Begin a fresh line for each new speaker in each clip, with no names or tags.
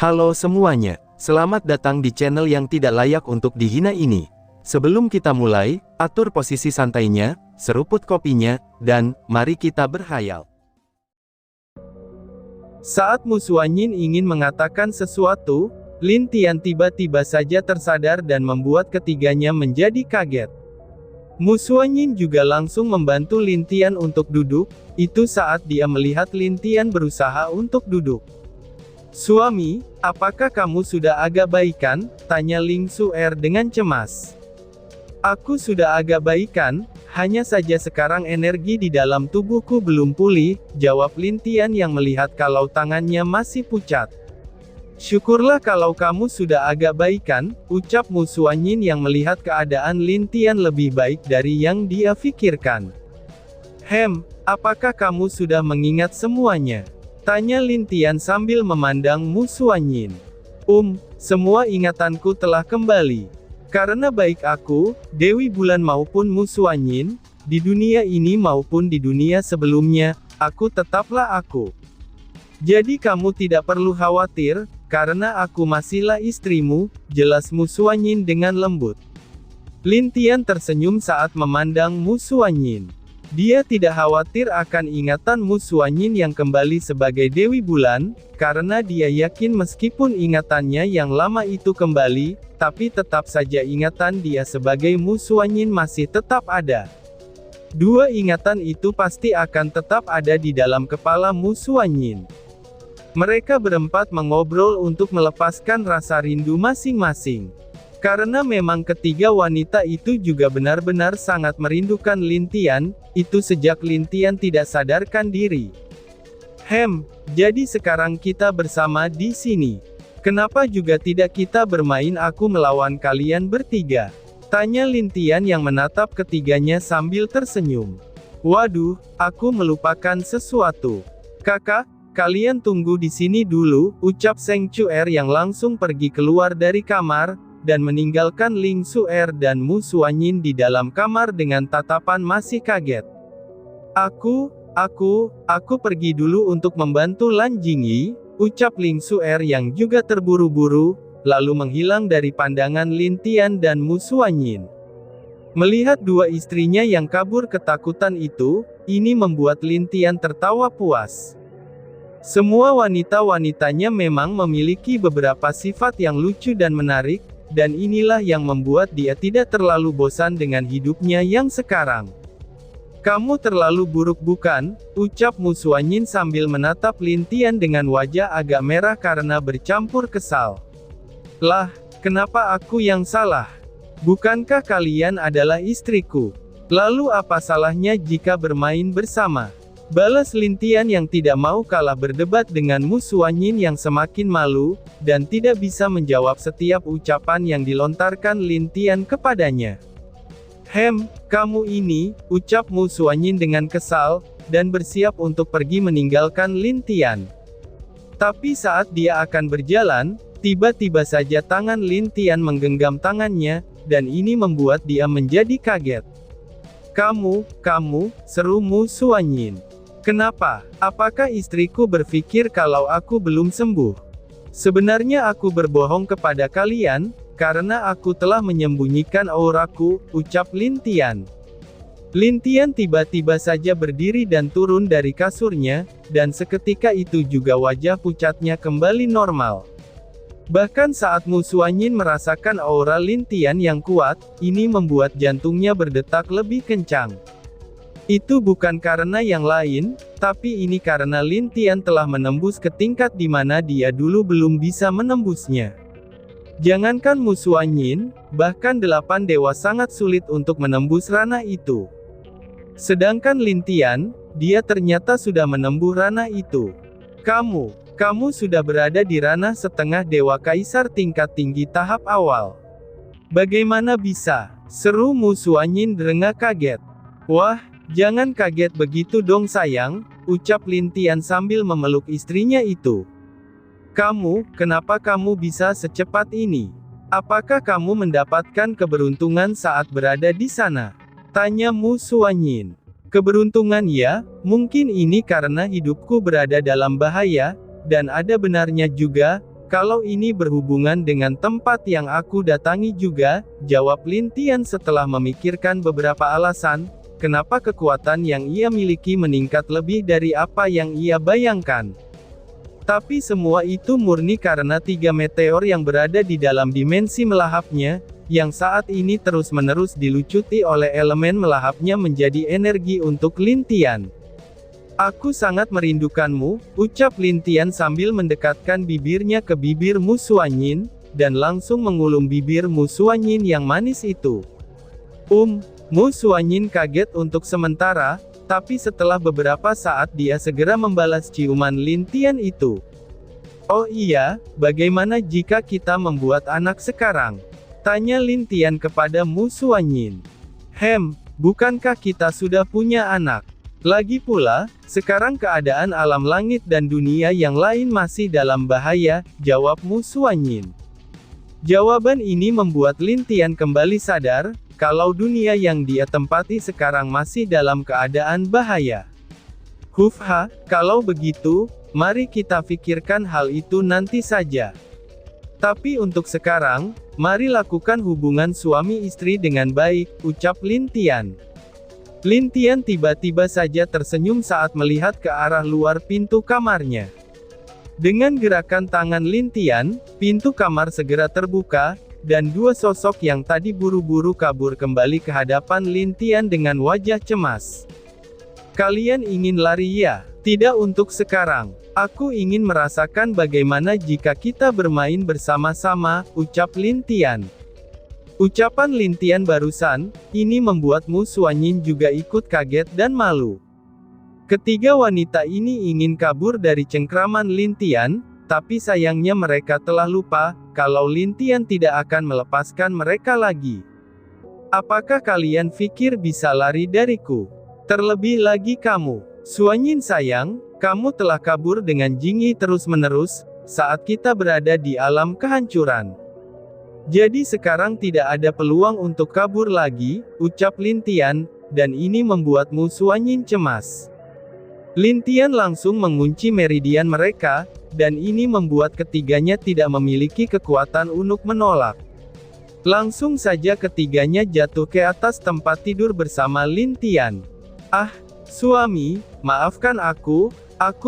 Halo semuanya, selamat datang di channel yang tidak layak untuk dihina ini. Sebelum kita mulai, atur posisi santainya, seruput kopinya, dan mari kita berhayal.
Saat Mu Xuanyin ingin mengatakan sesuatu, Lin Tian tiba-tiba saja tersadar dan membuat ketiganya menjadi kaget. Mu Xuanyin juga langsung membantu Lin Tian untuk duduk, itu saat dia melihat Lin Tian berusaha untuk duduk. "Suami, apakah kamu sudah agak baikan?" tanya Ling Xuer dengan cemas. "Aku sudah agak baikan, hanya saja sekarang energi di dalam tubuhku belum pulih," jawab Lin Tian yang melihat kalau tangannya masih pucat. "Syukurlah kalau kamu sudah agak baikan," ucap Mu Xuanyin yang melihat keadaan Lin Tian lebih baik dari yang dia pikirkan. Apakah kamu sudah mengingat semuanya?" tanya Lin Tian sambil memandang Mu Xuanyin. Semua ingatanku telah kembali. Karena baik aku, Dewi Bulan maupun Mu Xuanyin, di dunia ini maupun di dunia sebelumnya, aku tetaplah aku. Jadi kamu tidak perlu khawatir, karena aku masihlah istrimu, jelas Mu Xuanyin dengan lembut. Lin Tian tersenyum saat memandang Mu Xuanyin. Dia tidak khawatir akan ingatan Mu Xuanyin yang kembali sebagai Dewi Bulan, karena dia yakin meskipun ingatannya yang lama itu kembali, tapi tetap saja ingatan dia sebagai Mu Xuanyin masih tetap ada. Dua ingatan itu pasti akan tetap ada di dalam kepala Mu Xuanyin. Mereka berempat mengobrol untuk melepaskan rasa rindu masing-masing. Karena memang ketiga wanita itu juga benar-benar sangat merindukan Lin Tian, itu sejak Lin Tian tidak sadarkan diri. Jadi sekarang kita bersama di sini. Kenapa juga tidak kita bermain aku melawan kalian bertiga? Tanya Lin Tian yang menatap ketiganya sambil tersenyum. Waduh, aku melupakan sesuatu. Kakak, kalian tunggu di sini dulu, ucap Seng Chuer yang langsung pergi keluar dari kamar, dan meninggalkan Ling Xuer dan Mu Xuanyin di dalam kamar dengan tatapan masih kaget. Aku pergi dulu untuk membantu Lan Jingyi, ucap Ling Xuer yang juga terburu-buru, lalu menghilang dari pandangan Lin Tian dan Mu Xuanyin. Melihat dua istrinya yang kabur ketakutan itu, ini membuat Lin Tian tertawa puas. Semua wanita-wanitanya memang memiliki beberapa sifat yang lucu dan menarik, dan inilah yang membuat dia tidak terlalu bosan dengan hidupnya yang sekarang. "Kamu terlalu buruk bukan?" ucap Mu Xuanyin sambil menatap Lin Tian dengan wajah agak merah karena bercampur kesal. "Lah, kenapa aku yang salah? Bukankah kalian adalah istriku? Lalu apa salahnya jika bermain bersama?" Balas Lin Tian yang tidak mau kalah berdebat dengan Mu Xuanyin yang semakin malu, dan tidak bisa menjawab setiap ucapan yang dilontarkan Lin Tian kepadanya. Kamu ini," ucap Mu Xuanyin dengan kesal, dan bersiap untuk pergi meninggalkan Lin Tian. Tapi saat dia akan berjalan, tiba-tiba saja tangan Lin Tian menggenggam tangannya, dan ini membuat dia menjadi kaget. Kamu, seru Mu Xuanyin. "Kenapa? Apakah istriku berpikir kalau aku belum sembuh? Sebenarnya aku berbohong kepada kalian, karena aku telah menyembunyikan auraku," ucap Lin Tian. Lin Tian tiba-tiba saja berdiri dan turun dari kasurnya, dan seketika itu juga wajah pucatnya kembali normal. Bahkan saat Mu Xuanyin merasakan aura Lin Tian yang kuat, ini membuat jantungnya berdetak lebih kencang. Itu bukan karena yang lain, tapi ini karena Lin Tian telah menembus ke tingkat di mana dia dulu belum bisa menembusnya. Jangankan Mu Xuanyin, bahkan 8 dewa sangat sulit untuk menembus ranah itu. Sedangkan Lin Tian, dia ternyata sudah menembus ranah itu. Kamu sudah berada di ranah setengah dewa kaisar tingkat tinggi tahap awal. Bagaimana bisa? Seru Mu Xuanyin derengah kaget. Wah, jangan kaget begitu dong sayang, ucap Lin Tian sambil memeluk istrinya itu. Kenapa kamu bisa secepat ini? Apakah kamu mendapatkan keberuntungan saat berada di sana? Tanya Mu Xuanyin. Keberuntungan ya, mungkin ini karena hidupku berada dalam bahaya, dan ada benarnya juga, Kalau ini berhubungan dengan tempat yang aku datangi juga, jawab Lin Tian setelah memikirkan beberapa alasan, kenapa kekuatan yang ia miliki meningkat lebih dari apa yang ia bayangkan. Tapi semua itu murni karena 3 meteor yang berada di dalam dimensi melahapnya, yang saat ini terus-menerus dilucuti oleh elemen melahapnya menjadi energi untuk Lin Tian. Aku sangat merindukanmu, ucap Lin Tian sambil mendekatkan bibirnya ke bibir Mu Xuanyin, dan langsung mengulum bibir Mu Xuanyin yang manis itu. Mu Xuanyin kaget untuk sementara, tapi setelah beberapa saat dia segera membalas ciuman Lin Tian itu. Oh iya, bagaimana jika kita membuat anak sekarang? Tanya Lin Tian kepada Mu Xuanyin. Bukankah kita sudah punya anak? Lagi pula, sekarang keadaan alam langit dan dunia yang lain masih dalam bahaya, jawab Mu Xuanyin. Jawaban ini membuat Lin Tian kembali sadar, kalau dunia yang dia tempati sekarang masih dalam keadaan bahaya. Kalau begitu, mari kita pikirkan hal itu nanti saja. Tapi untuk sekarang, mari lakukan hubungan suami istri dengan baik, ucap Lin Tian. Lin Tian tiba-tiba saja tersenyum saat melihat ke arah luar pintu kamarnya. Dengan gerakan tangan Lin Tian, pintu kamar segera terbuka, dan 2 sosok yang tadi buru-buru kabur kembali ke hadapan Lin Tian dengan wajah cemas. Kalian ingin lari ya? Tidak untuk sekarang. Aku ingin merasakan bagaimana jika kita bermain bersama-sama, ucap Lin Tian. Ucapan Lin Tian barusan, ini membuat Mu Xuanyin juga ikut kaget dan malu. Ketiga wanita ini ingin kabur dari cengkraman Lin Tian, tapi sayangnya mereka telah lupa, kalau Lin Tian tidak akan melepaskan mereka lagi. Apakah kalian pikir bisa lari dariku? Terlebih lagi kamu, Xuanyin sayang, kamu telah kabur dengan Jingyi terus-menerus, saat kita berada di alam kehancuran. Jadi sekarang tidak ada peluang untuk kabur lagi, ucap Lin Tian, dan ini membuat Mu Xuanyin cemas. Lin Tian langsung mengunci meridian mereka, dan ini membuat ketiganya tidak memiliki kekuatan untuk menolak. Langsung saja ketiganya jatuh ke atas tempat tidur bersama Lin Tian. Suami, maafkan aku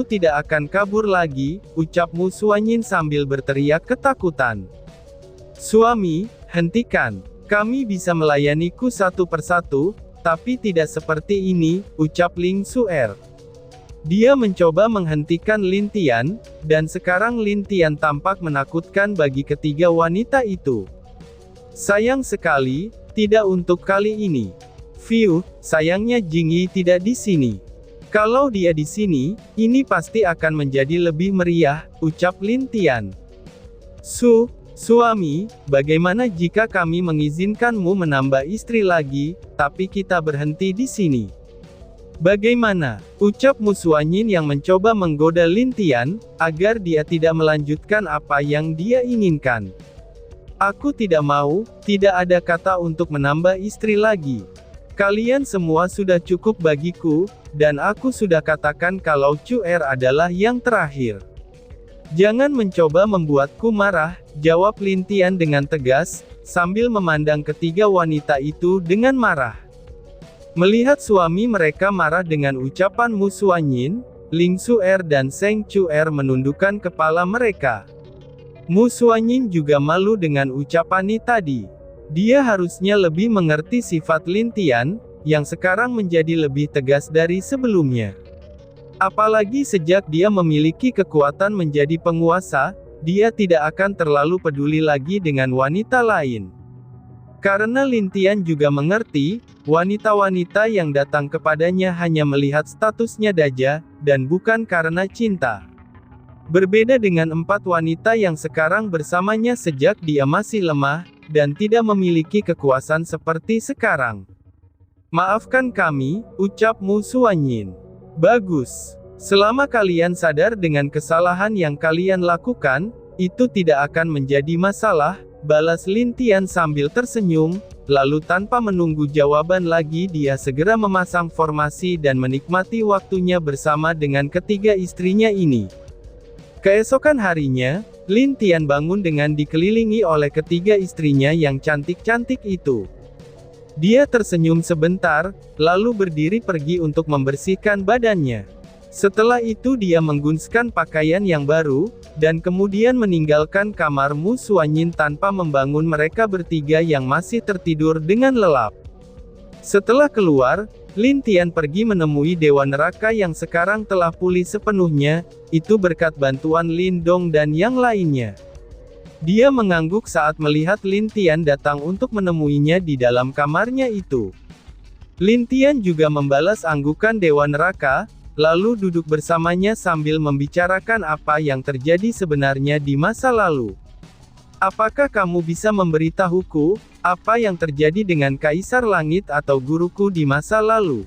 tidak akan kabur lagi, ucap Mu Xuanyin sambil berteriak ketakutan. Suami, hentikan. Kami bisa melayaniku satu persatu, tapi tidak seperti ini, ucap Ling Xuer. Dia mencoba menghentikan Lin Tian, dan sekarang Lin Tian tampak menakutkan bagi ketiga wanita itu. Sayang sekali, tidak untuk kali ini. Sayangnya Jingyi tidak di sini. Kalau dia di sini, ini pasti akan menjadi lebih meriah, ucap Lin Tian. Suami, bagaimana jika kami mengizinkanmu menambah istri lagi, tapi kita berhenti di sini? Bagaimana? Ucap Mu Xuanyin yang mencoba menggoda Lin Tian, agar dia tidak melanjutkan apa yang dia inginkan. Aku tidak mau, tidak ada kata untuk menambah istri lagi. Kalian semua sudah cukup bagiku, dan aku sudah katakan kalau Xuer adalah yang terakhir. Jangan mencoba membuatku marah, jawab Lin Tian dengan tegas, sambil memandang ketiga wanita itu dengan marah. Melihat suami mereka marah dengan ucapan Mu Xuanyin, Ling Xuer dan Zheng Xuer menundukkan kepala mereka. Mu Xuanyin juga malu dengan ucapan ini tadi. Dia harusnya lebih mengerti sifat Lin Tian, yang sekarang menjadi lebih tegas dari sebelumnya. Apalagi sejak dia memiliki kekuatan menjadi penguasa, dia tidak akan terlalu peduli lagi dengan wanita lain. Karena Lin Tian juga mengerti, wanita-wanita yang datang kepadanya hanya melihat statusnya daja, dan bukan karena cinta. Berbeda dengan 4 wanita yang sekarang bersamanya sejak dia masih lemah, dan tidak memiliki kekuasaan seperti sekarang. Maafkan kami, ucap Mu Xuanyin. Bagus. Selama kalian sadar dengan kesalahan yang kalian lakukan, itu tidak akan menjadi masalah, balas Lin Tian sambil tersenyum, lalu tanpa menunggu jawaban lagi dia segera memasang formasi dan menikmati waktunya bersama dengan ketiga istrinya ini. Keesokan harinya, Lin Tian bangun dengan dikelilingi oleh ketiga istrinya yang cantik-cantik itu. Dia tersenyum sebentar, lalu berdiri pergi untuk membersihkan badannya. Setelah itu dia menggunskan pakaian yang baru, dan kemudian meninggalkan kamar Mu Suanyin tanpa membangun mereka bertiga yang masih tertidur dengan lelap. Setelah keluar, Lin Tian pergi menemui Dewa Neraka yang sekarang telah pulih sepenuhnya, itu berkat bantuan Lin Dong dan yang lainnya. Dia mengangguk saat melihat Lin Tian datang untuk menemuinya di dalam kamarnya itu. Lin Tian juga membalas anggukan Dewa Neraka, lalu duduk bersamanya sambil membicarakan apa yang terjadi sebenarnya di masa lalu. Apakah kamu bisa memberitahuku, apa yang terjadi dengan Kaisar Langit atau guruku di masa lalu?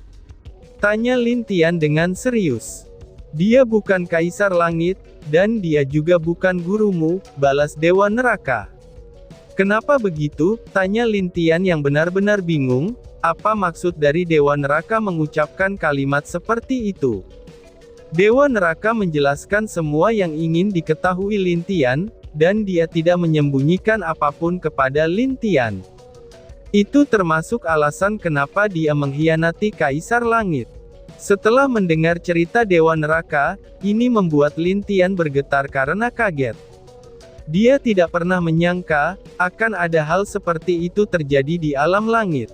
Tanya Lin Tian dengan serius. Dia bukan Kaisar Langit, dan dia juga bukan gurumu, balas Dewa Neraka. Kenapa begitu? Tanya Lin Tian yang benar-benar bingung, apa maksud dari Dewa Neraka mengucapkan kalimat seperti itu? Dewa Neraka menjelaskan semua yang ingin diketahui Lin Tian, dan dia tidak menyembunyikan apapun kepada Lin Tian. Itu termasuk alasan kenapa dia mengkhianati Kaisar Langit. Setelah mendengar cerita Dewa Neraka, ini membuat Lin Tian bergetar karena kaget. Dia tidak pernah menyangka, akan ada hal seperti itu terjadi di alam langit.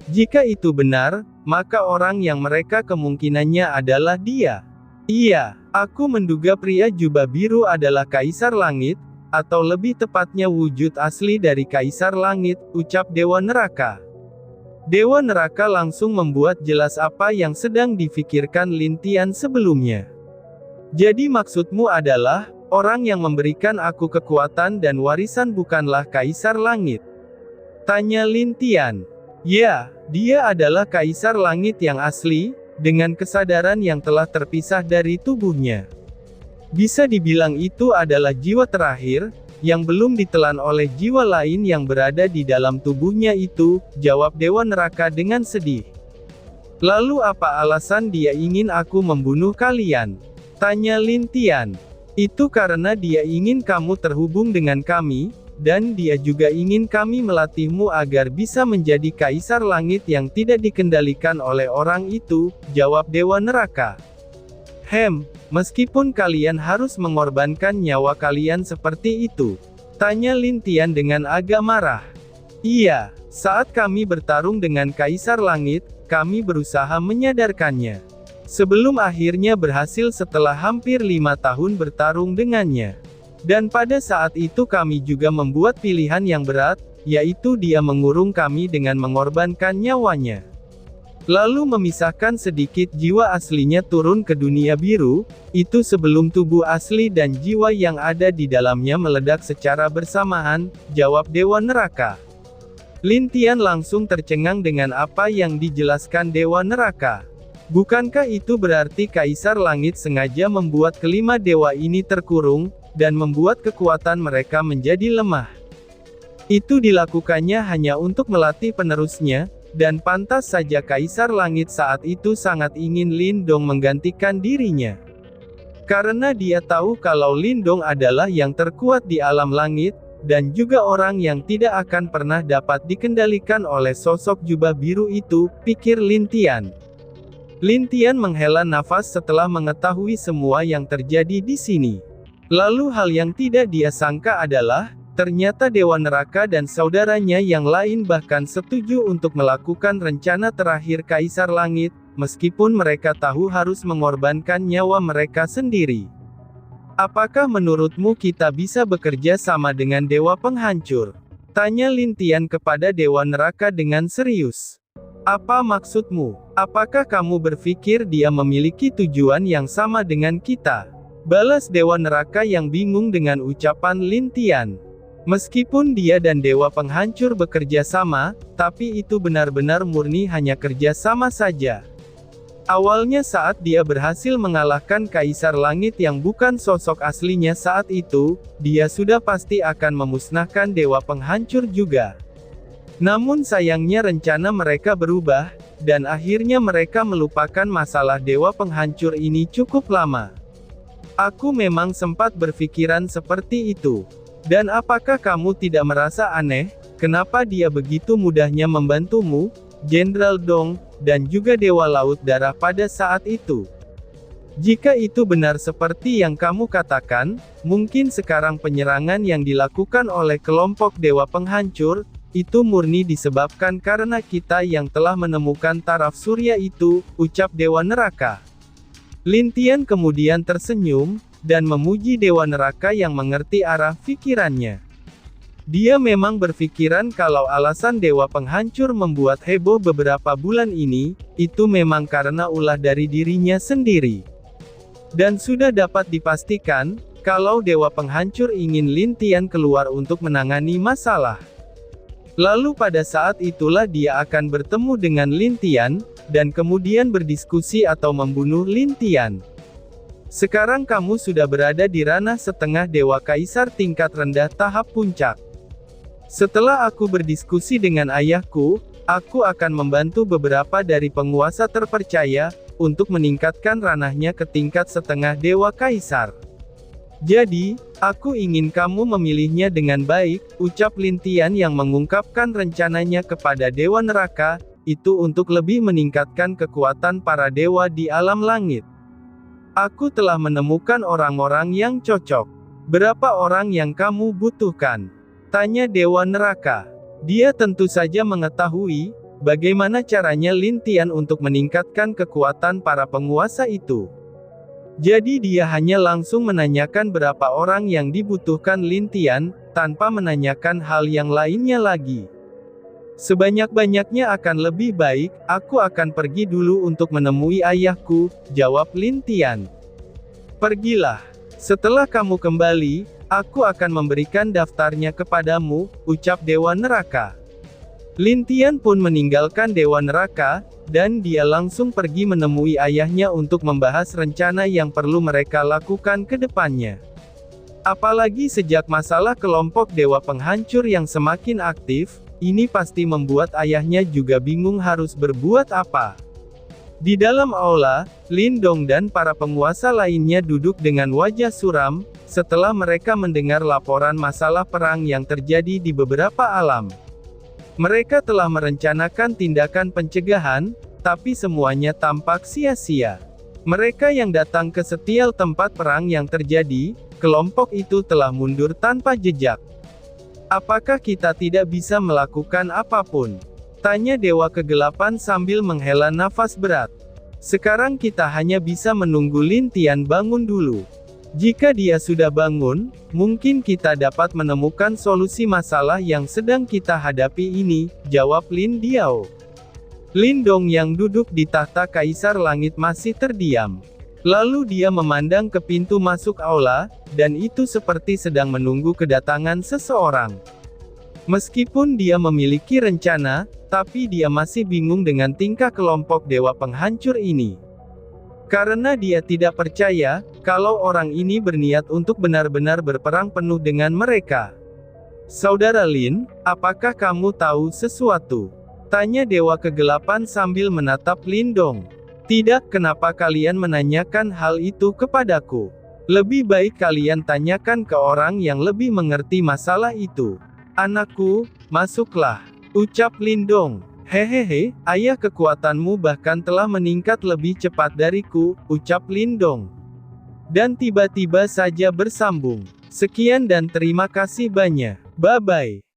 Jika itu benar, maka orang yang mereka kemungkinannya adalah dia. Iya, aku menduga pria jubah biru adalah Kaisar Langit, atau lebih tepatnya wujud asli dari Kaisar Langit, ucap Dewa Neraka. Dewa Neraka langsung membuat jelas apa yang sedang difikirkan Lin Tian sebelumnya. Jadi maksudmu adalah, orang yang memberikan aku kekuatan dan warisan bukanlah Kaisar Langit? Tanya Lin Tian. Ya, dia adalah Kaisar Langit yang asli, dengan kesadaran yang telah terpisah dari tubuhnya. Bisa dibilang itu adalah jiwa terakhir, yang belum ditelan oleh jiwa lain yang berada di dalam tubuhnya itu, jawab Dewa Neraka dengan sedih. Lalu apa alasan dia ingin aku membunuh kalian? Tanya Lin Tian. Itu karena dia ingin kamu terhubung dengan kami, dan dia juga ingin kami melatihmu agar bisa menjadi Kaisar Langit yang tidak dikendalikan oleh orang itu, jawab Dewa Neraka. Meskipun kalian harus mengorbankan nyawa kalian seperti itu? Tanya Lin Tian dengan agak marah. Iya, saat kami bertarung dengan Kaisar Langit, kami berusaha menyadarkannya. Sebelum akhirnya berhasil setelah hampir 5 tahun bertarung dengannya. Dan pada saat itu kami juga membuat pilihan yang berat, yaitu dia mengurung kami dengan mengorbankan nyawanya. Lalu memisahkan sedikit jiwa aslinya turun ke dunia biru, itu sebelum tubuh asli dan jiwa yang ada di dalamnya meledak secara bersamaan, jawab Dewa Neraka. Lin Tian langsung tercengang dengan apa yang dijelaskan Dewa Neraka. Bukankah itu berarti Kaisar Langit sengaja membuat kelima dewa ini terkurung, dan membuat kekuatan mereka menjadi lemah? Itu dilakukannya hanya untuk melatih penerusnya, dan pantas saja Kaisar Langit saat itu sangat ingin Lin Dong menggantikan dirinya. Karena dia tahu kalau Lin Dong adalah yang terkuat di alam langit, dan juga orang yang tidak akan pernah dapat dikendalikan oleh sosok jubah biru itu, pikir Lin Tian. Lin Tian menghela nafas setelah mengetahui semua yang terjadi di sini. Lalu hal yang tidak dia sangka adalah, ternyata Dewa Neraka dan saudaranya yang lain bahkan setuju untuk melakukan rencana terakhir Kaisar Langit, meskipun mereka tahu harus mengorbankan nyawa mereka sendiri. Apakah menurutmu kita bisa bekerja sama dengan Dewa Penghancur? Tanya Lin Tian kepada Dewa Neraka dengan serius. Apa maksudmu? Apakah kamu berpikir dia memiliki tujuan yang sama dengan kita? Balas Dewa Neraka yang bingung dengan ucapan Lin Tian. Meskipun dia dan Dewa Penghancur bekerja sama, tapi itu benar-benar murni hanya kerja sama saja. Awalnya saat dia berhasil mengalahkan Kaisar Langit yang bukan sosok aslinya saat itu, dia sudah pasti akan memusnahkan Dewa Penghancur juga. Namun sayangnya rencana mereka berubah, dan akhirnya mereka melupakan masalah Dewa Penghancur ini cukup lama. Aku memang sempat berpikiran seperti itu. Dan apakah kamu tidak merasa aneh, kenapa dia begitu mudahnya membantumu, Jenderal Dong, dan juga Dewa Laut Darah pada saat itu? Jika itu benar seperti yang kamu katakan, mungkin sekarang penyerangan yang dilakukan oleh kelompok Dewa Penghancur, itu murni disebabkan karena kita yang telah menemukan taraf surya itu, ucap Dewa Neraka. Lin Tian kemudian tersenyum, dan memuji Dewa Neraka yang mengerti arah pikirannya. Dia memang berpikiran kalau alasan Dewa Penghancur membuat heboh beberapa bulan ini, itu memang karena ulah dari dirinya sendiri. Dan sudah dapat dipastikan, kalau Dewa Penghancur ingin Lin Tian keluar untuk menangani masalah. Lalu pada saat itulah dia akan bertemu dengan Lin Tian, dan kemudian berdiskusi atau membunuh Lin Tian. Sekarang kamu sudah berada di ranah setengah Dewa Kaisar tingkat rendah tahap puncak. Setelah aku berdiskusi dengan ayahku, aku akan membantu beberapa dari penguasa terpercaya, untuk meningkatkan ranahnya ke tingkat setengah Dewa Kaisar. Jadi, aku ingin kamu memilihnya dengan baik, ucap Lin Tian yang mengungkapkan rencananya kepada Dewa Neraka, itu untuk lebih meningkatkan kekuatan para dewa di alam langit. Aku telah menemukan orang-orang yang cocok. Berapa orang yang kamu butuhkan? Tanya Dewa Neraka. Dia tentu saja mengetahui, bagaimana caranya Lin Tian untuk meningkatkan kekuatan para penguasa itu. Jadi dia hanya langsung menanyakan berapa orang yang dibutuhkan Lin Tian, tanpa menanyakan hal yang lainnya lagi. Sebanyak-banyaknya akan lebih baik, aku akan pergi dulu untuk menemui ayahku, jawab Lin Tian. Pergilah. Setelah kamu kembali, aku akan memberikan daftarnya kepadamu, ucap Dewa Neraka. Lin Tian pun meninggalkan Dewa Neraka, dan dia langsung pergi menemui ayahnya untuk membahas rencana yang perlu mereka lakukan ke depannya. Apalagi sejak masalah kelompok Dewa Penghancur yang semakin aktif, ini pasti membuat ayahnya juga bingung harus berbuat apa. Di dalam aula, Lin Dong dan para penguasa lainnya duduk dengan wajah suram, setelah mereka mendengar laporan masalah perang yang terjadi di beberapa alam. Mereka telah merencanakan tindakan pencegahan, tapi semuanya tampak sia-sia. Mereka yang datang ke setiap tempat perang yang terjadi, kelompok itu telah mundur tanpa jejak. Apakah kita tidak bisa melakukan apapun? Tanya Dewa Kegelapan sambil menghela nafas berat. Sekarang kita hanya bisa menunggu Lin Tian bangun dulu. Jika dia sudah bangun, mungkin kita dapat menemukan solusi masalah yang sedang kita hadapi ini, jawab Lin Diao. Lin Dong yang duduk di tahta Kaisar Langit masih terdiam. Lalu dia memandang ke pintu masuk aula, dan itu seperti sedang menunggu kedatangan seseorang. Meskipun dia memiliki rencana, tapi dia masih bingung dengan tingkah kelompok Dewa Penghancur ini. Karena dia tidak percaya, kalau orang ini berniat untuk benar-benar berperang penuh dengan mereka. Saudara Lin, apakah kamu tahu sesuatu? Tanya Dewa Kegelapan sambil menatap Lin Dong. Tidak, kenapa kalian menanyakan hal itu kepadaku? Lebih baik kalian tanyakan ke orang yang lebih mengerti masalah itu. Anakku, masuklah, ucap Lin Dong. Hehehe, ayah kekuatanmu bahkan telah meningkat lebih cepat dariku, ucap Lin Dong. Dan tiba-tiba saja bersambung. Sekian dan terima kasih banyak. Bye-bye.